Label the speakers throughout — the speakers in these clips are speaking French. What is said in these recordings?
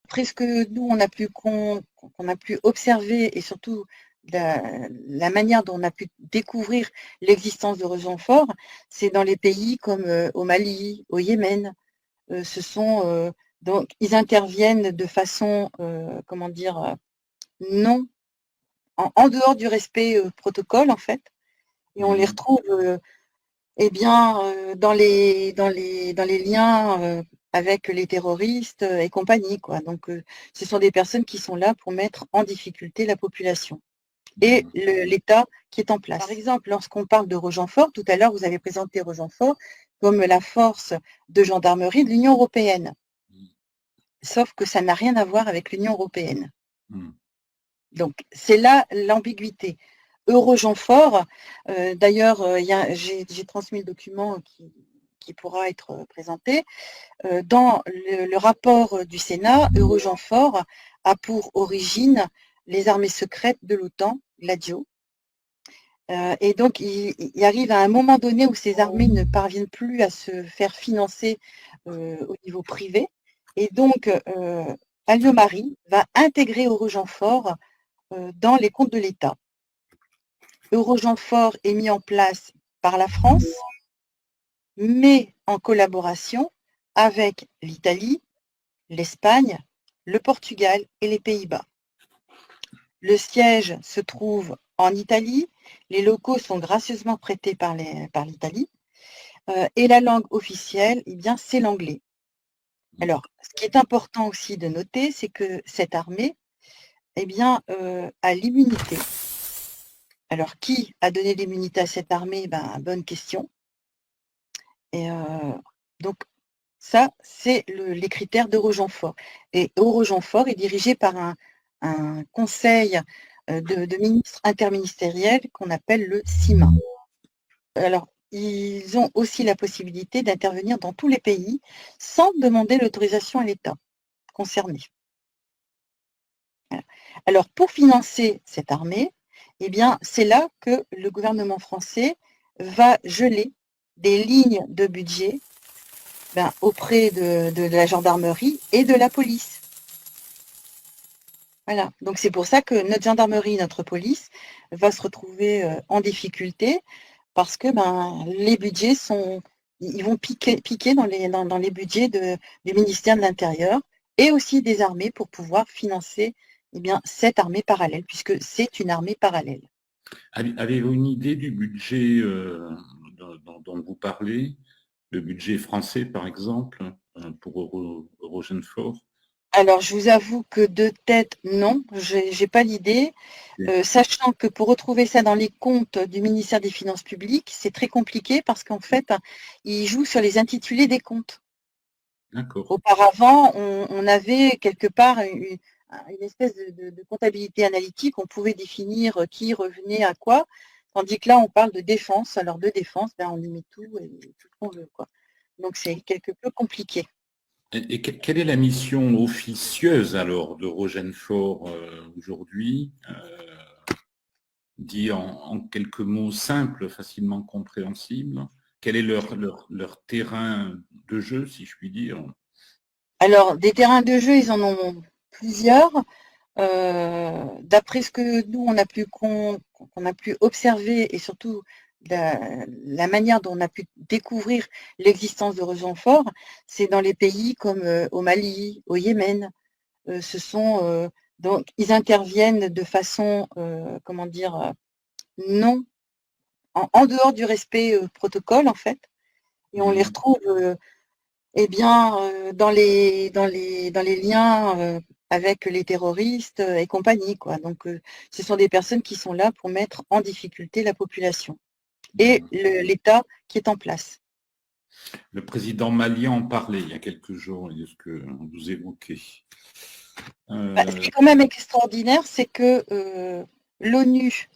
Speaker 1: Après ce que nous, qu'on a pu observer et surtout la manière dont on a pu découvrir l'existence de Rochefort, c'est dans les pays comme au Mali, au Yémen. Donc, ils interviennent de façon, comment dire, non, en dehors du respect protocole, en fait, et on les retrouve eh bien, dans les liens avec les terroristes et compagnie, quoi. Donc, ce sont des personnes qui sont là pour mettre en difficulté la population et l'État qui est en place. Par exemple, lorsqu'on parle de Rochefort, tout à l'heure, vous avez présenté Rochefort comme la force de gendarmerie de l'Union européenne. Sauf que ça n'a rien à voir avec l'Union européenne. Donc, c'est là l'ambiguïté. Rochefort, d'ailleurs, j'ai transmis le document qui pourra être présenté. Dans le rapport du Sénat, Rochefort a pour origine les armées secrètes de l'OTAN, l'ADIO. Et donc, il arrive à un moment donné où ces armées ne parviennent plus à se faire financer au niveau privé. Et donc, Alliot-Marie va intégrer Rochefort dans les comptes de l'État. Rochefort est mis en place par la France, mais en collaboration avec l'Italie, l'Espagne, le Portugal et les Pays-Bas. Le siège se trouve en Italie, les locaux sont gracieusement prêtés par l'Italie, et la langue officielle, eh bien, c'est l'anglais. Alors, ce qui est important aussi de noter, c'est que cette armée, eh bien, a l'immunité. Alors, qui a donné l'immunité à cette armée? Ben, bonne question. Et donc, ça, c'est les critères de Rochefort. Et Rochefort est dirigé par un conseil de ministres interministériels qu'on appelle le CIMA. Alors, ils ont aussi la possibilité d'intervenir dans tous les pays sans demander l'autorisation à l'État concerné. Voilà. Alors, pour financer cette armée, eh bien, c'est là que le gouvernement français va geler des lignes de budget auprès de la gendarmerie et de la police. Voilà, donc c'est pour ça que notre gendarmerie, notre police va se retrouver en difficulté parce que les budgets ils vont piquer dans les budgets du ministère de l'Intérieur et aussi des armées pour pouvoir financer cette armée parallèle, puisque c'est une armée parallèle.
Speaker 2: Avez-vous une idée du budget dont vous parlez, le budget français par exemple, pour Rochefort?
Speaker 1: Alors, je vous avoue que de tête, non, j'ai pas l'idée. Sachant que pour retrouver ça dans les comptes du ministère des Finances publiques, c'est très compliqué parce qu'en fait, ils jouent sur les intitulés des comptes. Auparavant, on avait quelque part une espèce de comptabilité analytique, on pouvait définir qui revenait à quoi, tandis que là, on parle de défense. Alors, de défense, on y met tout et tout ce qu'on veut, quoi. Donc, c'est quelque peu compliqué.
Speaker 2: Et quelle est la mission officieuse alors de Rochefort aujourd'hui, dit en quelques mots simples, facilement compréhensibles? Quel est leur terrain de jeu, si je puis dire?
Speaker 1: Alors, des terrains de jeu, ils en ont plusieurs. D'après ce que nous, on a pu observer et surtout la manière dont on a pu découvrir l'existence de Rochefort, c'est dans les pays comme au Mali, au Yémen. Donc, ils interviennent de façon, comment dire, non, en dehors du respect protocole, en fait, et on les retrouve dans les liens avec les terroristes et compagnie, quoi. Donc, ce sont des personnes qui sont là pour mettre en difficulté la population et l'État qui est en place.
Speaker 2: Le président malien en parlait il y a quelques jours de ce que vous évoquez.
Speaker 1: Ce qui est quand même extraordinaire, c'est que l'ONU,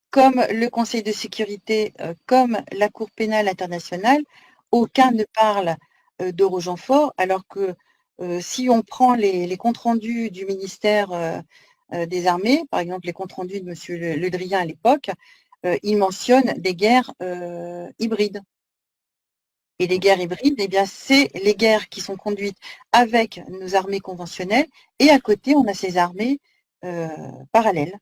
Speaker 1: comme le Conseil de sécurité, comme la Cour pénale internationale, aucun ne parle de Rochefort, alors que si on prend les comptes rendus du ministère des Armées, par exemple les comptes rendus de M. Le Drian à l'époque, il mentionne des guerres hybrides. Et les guerres hybrides, eh bien, c'est les guerres qui sont conduites avec nos armées conventionnelles, et à côté, on a ces armées parallèles,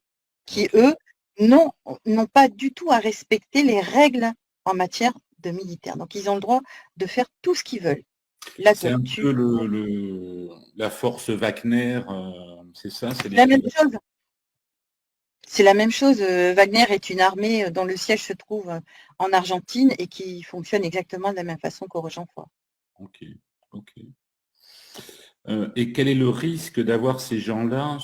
Speaker 1: qui, eux, n'ont pas du tout à respecter les règles en matière de militaire. Donc, ils ont le droit de faire tout ce qu'ils veulent. La
Speaker 2: C'est un
Speaker 1: torture,
Speaker 2: peu la force Wagner, c'est ça? C'est
Speaker 1: la même chose. C'est la même chose. Wagner est une armée dont le siège se trouve en Argentine et qui fonctionne exactement de la même façon qu'Orogenfort.
Speaker 2: Ok, ok. Et quel est le risque d'avoir ces gens-là